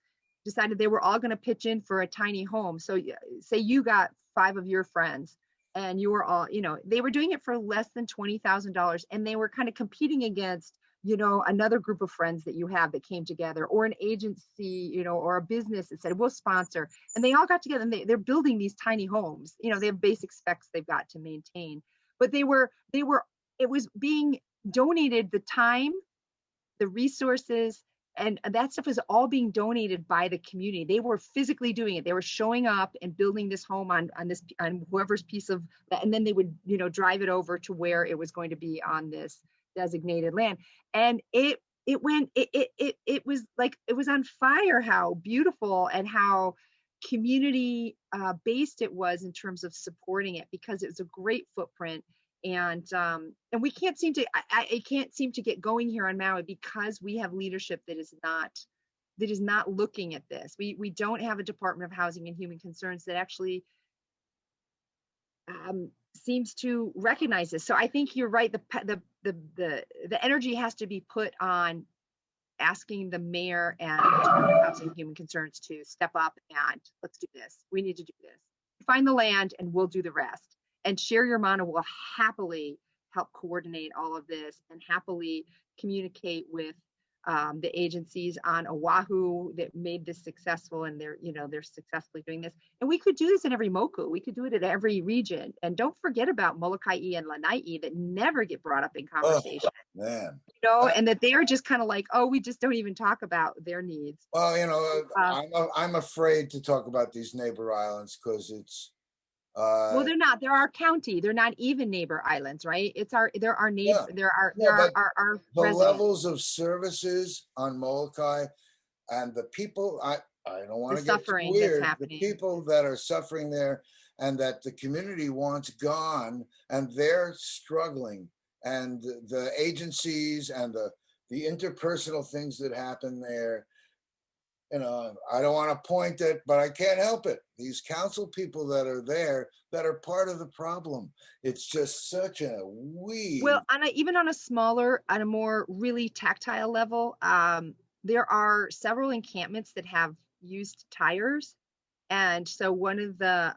decided they were all going to pitch in for a tiny home. So say you got 5 of your friends, and you were all, they were doing it for less than $20,000, and they were kind of competing against another group of friends that you have that came together, or an agency, or a business that said, we'll sponsor. And they all got together, and they're building these tiny homes. They have basic specs they've got to maintain, but it was being donated, the time, the resources, and that stuff is all being donated by the community. They were physically doing it. They were showing up and building this home on whoever's piece of, and then they would, drive it over to where it was going to be on this designated land. And it was like, it was on fire how beautiful and how community based it was in terms of supporting it, because it was a great footprint. And we can't seem to, I can't seem to get going here on Maui because we have leadership that is not looking at this. We don't have a Department of Housing and Human Concerns that actually seems to recognize this. So I think you're right. The energy has to be put on asking the mayor and Department of Housing and Human Concerns to step up and let's do this. We need to do this. Find the land and we'll do the rest. And Share Your Mana will happily help coordinate all of this and happily communicate with the agencies on Oahu that made this successful, and they're successfully doing this. And we could do this in every moku. We could do it at every region. And don't forget about Molokai and Lanai that never get brought up in conversation. Oh, man. And that they are just kind of like, oh, we just don't even talk about their needs. Well, I'm afraid to talk about these neighbor islands because it's. Well, they're not. They're our county. They're not even neighbor islands, right? They're our neighbors. Yeah. They're our the residents. levels of services on Molokai and the people. I don't want to get too weird. The people that are suffering there and that the community wants gone, and they're struggling, and the agencies and the interpersonal things that happen there. I don't want to point it, but I can't help it. These council people that are there that are part of the problem. It's just such a weed. Well, even on a more really tactile level, there are several encampments that have used tires. And so one of the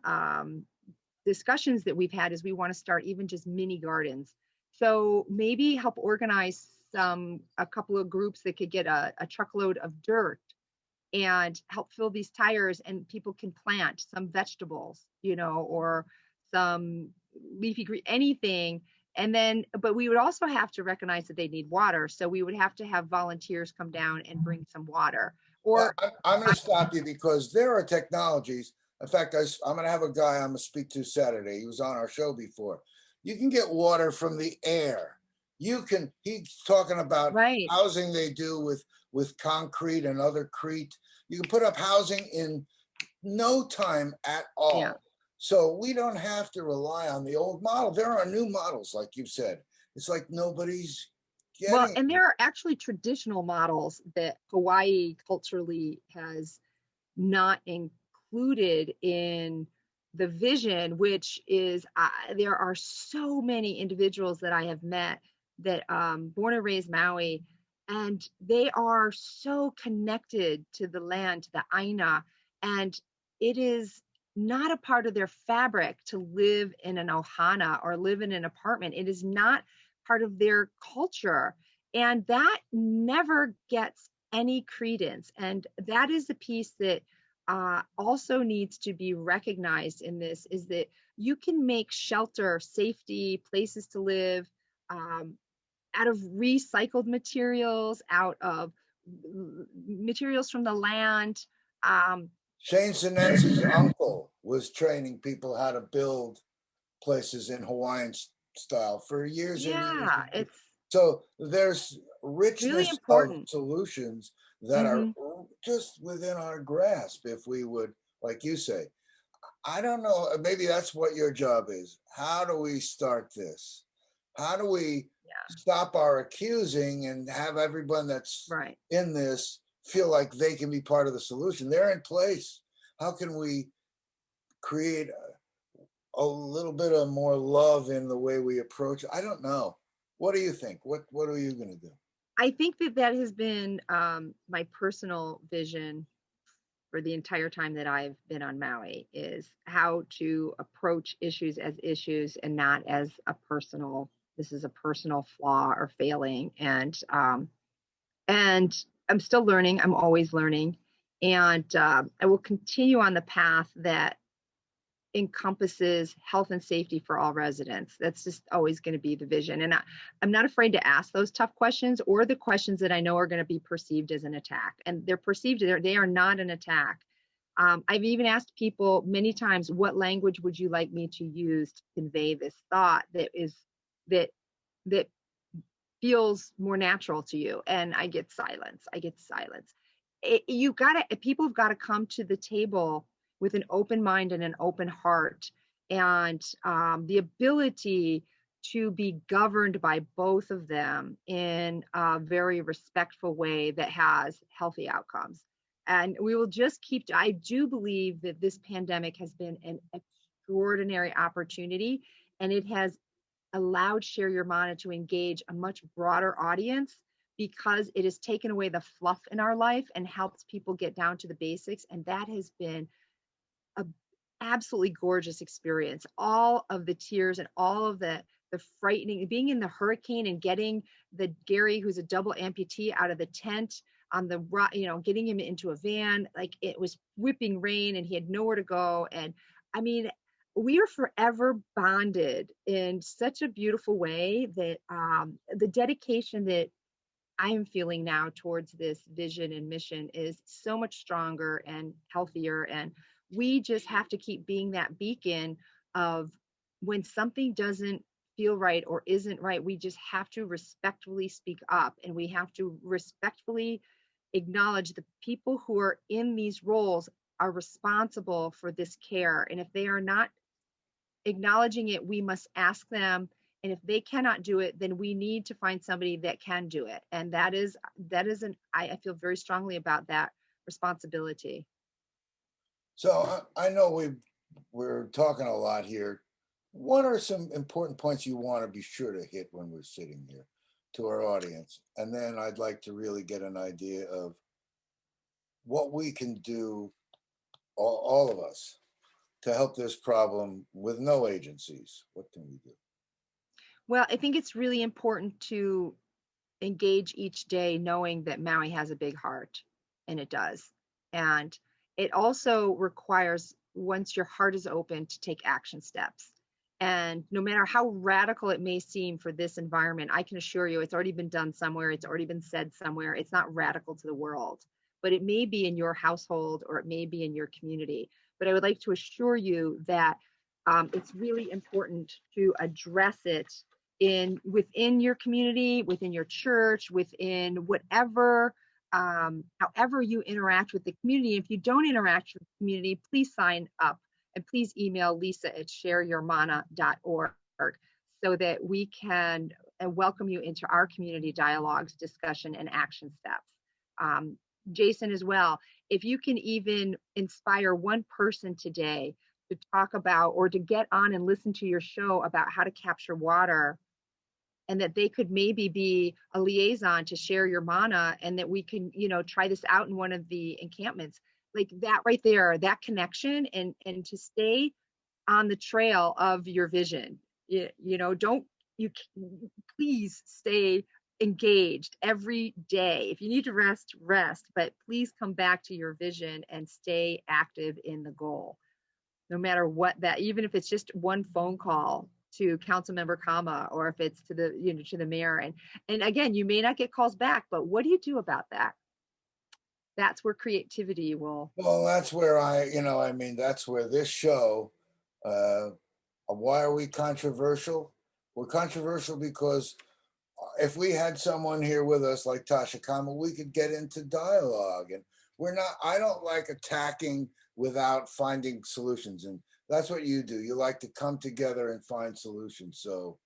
discussions that we've had is we want to start even just mini gardens. So maybe help organize a couple of groups that could get a truckload of dirt and help fill these tires, and people can plant some vegetables, or some leafy green, anything. And then, but we would also have to recognize that they need water. So we would have to have volunteers come down and bring some water. Or I'm going to stop you because there are technologies. In fact, I'm going to have a guy I'm going to speak to Saturday. He was on our show before. You can get water from the air. He's talking about housing they do with concrete and other crete. You can put up housing in no time at all. Yeah. So we don't have to rely on the old model. There are new models, like you said. It's like nobody's getting. Well, and there are actually traditional models that Hawaii culturally has not included in the vision, which is there are so many individuals that I have met that born and raised Maui, and they are so connected to the land, to the Aina, and it is not a part of their fabric to live in an ohana or live in an apartment. It is not part of their culture, and that never gets any credence. And that is the piece that also needs to be recognized in this, is that you can make shelter, safety, places to live, out of recycled materials, out of materials from the land. Shane Sinensi's uncle was training people how to build places in Hawaiian style for years and years. Yeah, so there's richness of solutions that are just within our grasp if we would, like you say. I don't know, maybe that's what your job is. How do we start this? How do we stop our accusing and have everyone that's in this feel like they can be part of the solution? They're in place. How can we create a little bit of more love in the way we approach? I don't know. What do you think? What are you going to do? I think that has been my personal vision for the entire time that I've been on Maui, is how to approach issues as issues and not as this is a personal flaw or failing. And I'm still learning. I'm always learning. And I will continue on the path that encompasses health and safety for all residents. That's just always going to be the vision. And I'm not afraid to ask those tough questions, or the questions that I know are going to be perceived as an attack. And they're perceived, they are not an attack. I've even asked people many times, what language would you like me to use to convey this thought that feels more natural to you? And I get silence. People have got to come to the table with an open mind and an open heart, and the ability to be governed by both of them in a very respectful way that has healthy outcomes. And we will just keep, I do believe that this pandemic has been an extraordinary opportunity, and it has allowed Share Your Mana to engage a much broader audience, because it has taken away the fluff in our life and helps people get down to the basics. And that has been a absolutely gorgeous experience. All of the tears and all of the frightening, being in the hurricane and getting the Gary, who's a double amputee, out of the tent on the, getting him into a van, like it was whipping rain and he had nowhere to go. And I mean, we are forever bonded in such a beautiful way that the dedication that I'm feeling now towards this vision and mission is so much stronger and healthier. And we just have to keep being that beacon of, when something doesn't feel right or isn't right, we just have to respectfully speak up, and we have to respectfully acknowledge the people who are in these roles are responsible for this care. And if they are not acknowledging it, we must ask them. And if they cannot do it, then we need to find somebody that can do it. And I feel very strongly about that responsibility. So I know we're talking a lot here. What are some important points you want to be sure to hit when we're sitting here to our audience? And then I'd like to really get an idea of what we can do, all of us, to help this problem with no agencies. What can we do? Well, I think it's really important to engage each day knowing that Maui has a big heart, and it does. And it also requires, once your heart is open, to take action steps. And no matter how radical it may seem for this environment, I can assure you it's already been done somewhere. It's already been said somewhere. It's not radical to the world, but it may be in your household or it may be in your community. But I would like to assure you that it's really important to address it within your community, within your church, within whatever, however you interact with the community. If you don't interact with the community, please sign up and please email lisa@shareyourmana.org so that we can welcome you into our community dialogues, discussion, and action steps. Jason, as well, if you can even inspire one person today to talk about, or to get on and listen to your show about how to capture water, and that they could maybe be a liaison to Share Your Mana, and that we can, try this out in one of the encampments, like that right there, that connection, and to stay on the trail of your vision. Please stay engaged every day. If you need to rest, but please come back to your vision and stay active in the goal. No matter what that, even if it's just one phone call to Councilmember Kama, or if it's to the mayor. And again, you may not get calls back, but what do you do about that? That's where creativity will. Well, that's where that's where this show, why are we controversial? We're controversial because if we had someone here with us like Tasha Kama, we could get into dialogue, and I don't like attacking without finding solutions. And that's what you do. You like to come together and find solutions. So,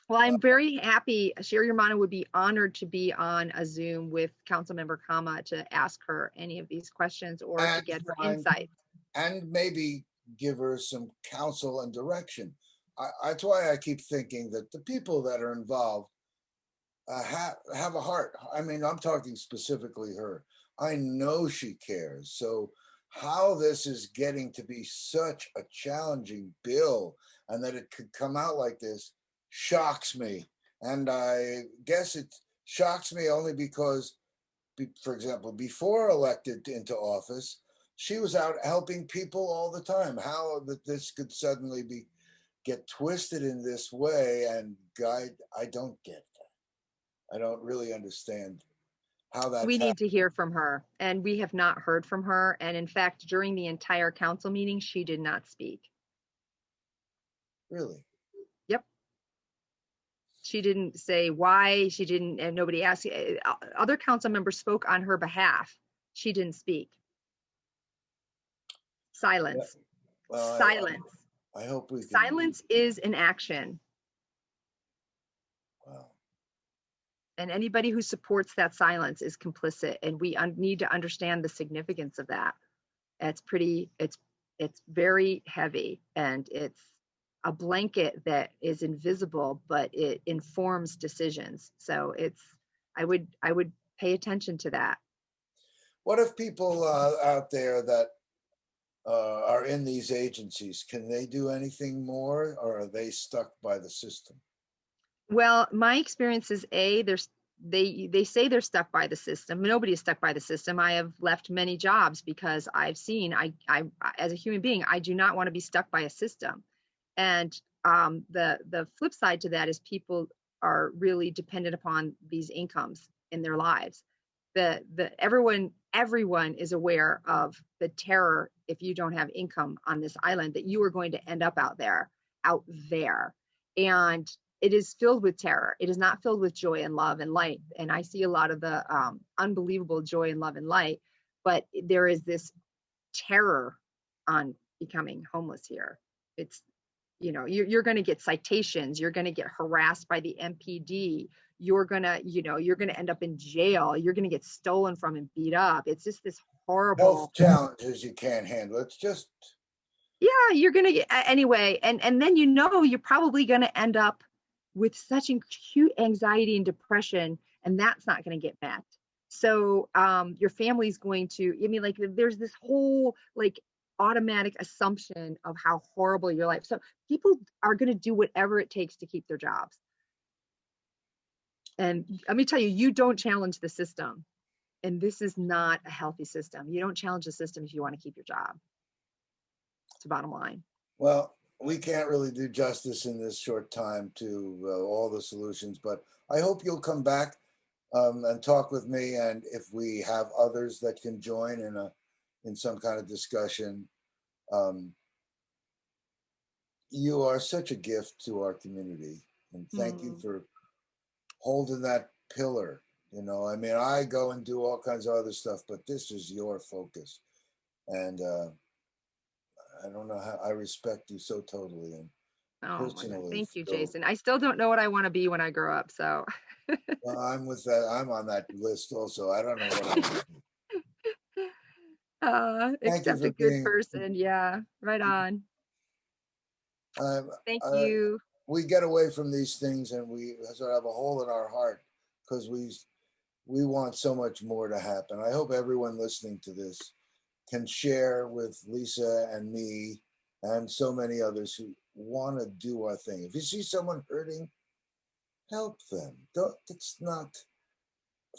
well, I'm very happy. Share Your Mana would be honored to be on a Zoom with Councilmember Kama to ask her any of these questions, or to get her insights. And maybe give her some counsel and direction. That's why I keep thinking that the people that are involved have a heart. I mean, I'm talking specifically her. I know she cares. So how this is getting to be such a challenging bill, and that it could come out like this, shocks me. And I guess it shocks me only because, for example, before elected into office, she was out helping people all the time. How that this could suddenly get twisted in this way, and I don't get that. I don't really understand how that. We need to hear from her, and we have not heard from her. And in fact, during the entire council meeting, she did not speak. Really? Yep. She didn't say why. She didn't, and nobody asked. Other council members spoke on her behalf. She didn't speak. Silence. Well, Silence. I hope we can. Silence is an action. Wow. And anybody who supports that silence is complicit. And we need to understand the significance of that. It's very heavy, and it's a blanket that is invisible, but it informs decisions. So I would pay attention to that. What if people out there that are in these agencies, can they do anything more, or are they stuck by the system? Well, my experience is they say they're stuck by the system. Nobody is stuck by the system. I have left many jobs because I've seen I as a human being, I do not want to be stuck by a system. And the flip side to that is people are really dependent upon these incomes in their lives. Everyone is aware of the terror if you don't have income on this island, that you are going to end up out there. And it is filled with terror. It is not filled with joy and love and light. And I see a lot of the unbelievable joy and love and light, but there is this terror on becoming homeless here. It's, you're going to get citations. You're going to get harassed by the MPD. You're going to end up in jail. You're going to get stolen from and beat up. It's just this horrible health challenges you can't handle. It's just, yeah, you're going to get anyway. And then, you're probably going to end up with such acute anxiety and depression, and that's not going to get met. So your family's going to, there's this whole automatic assumption of how horrible your life. So people are going to do whatever it takes to keep their jobs. And let me tell you, you don't challenge the system. And this is not a healthy system. You don't challenge the system if you want to keep your job. It's the bottom line. Well, we can't really do justice in this short time to all the solutions, but I hope you'll come back and talk with me. And if we have others that can join in some kind of discussion, you are such a gift to our community. And thank you for holding that pillar. I go and do all kinds of other stuff, but this is your focus. And I don't know how I respect you so totally. And personally, thank you, Jason. I still don't know what I want to be when I grow up. So well, I'm with that. I'm on that list also. I don't know what I'm except a good person. Yeah, right on. Thank you. We get away from these things and we sort of have a hole in our heart because we want so much more to happen. I hope everyone listening to this can share with Lisa and me and so many others who want to do our thing. If you see someone hurting, help them. It's not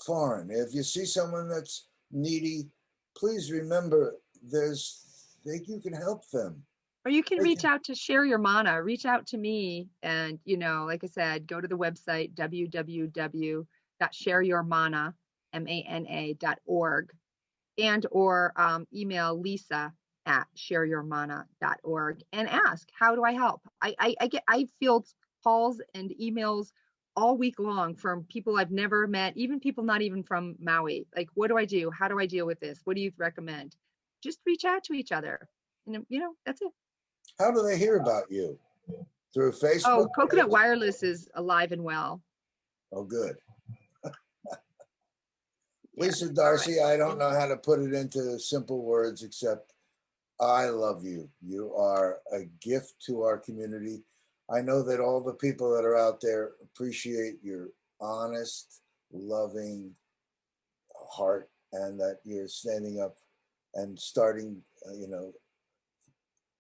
foreign. If you see someone that's needy, please remember you can help them. Or you can reach out to Share Your Mana. Reach out to me, and like I said, go to the website www.shareyourmana.org, and or email lisa@shareyourmana.org and ask, how do I help? I field calls and emails all week long from people I've never met, even people not even from Maui. Like, what do I do? How do I deal with this? What do you recommend? Just reach out to each other, and that's it. How do they hear about you? Through Facebook? Oh, Coconut Wireless is alive and well. Oh, good. Lisa, Darcy, right. I don't know how to put it into simple words except I love you. You are a gift to our community. I know that all the people that are out there appreciate your honest, loving heart, and that you're standing up and starting,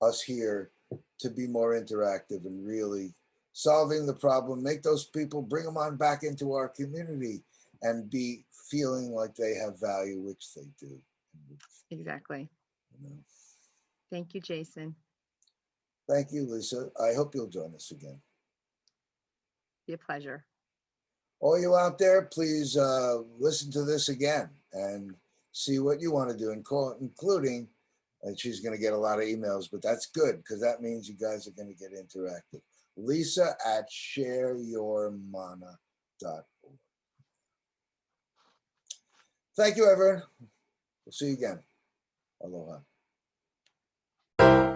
us here to be more interactive and really solving the problem. Make those people, bring them on back into our community and be feeling like they have value, which they do. Exactly. Thank you, Jason. Thank you, Lisa. I hope you'll join us again. Be a pleasure. All you out there, please listen to this again and see what you want to do, including, and she's going to get a lot of emails, but that's good because that means you guys are going to get interactive. Lisa@shareyourmana.org. Thank you, everyone. We'll see you again. Aloha. Bye.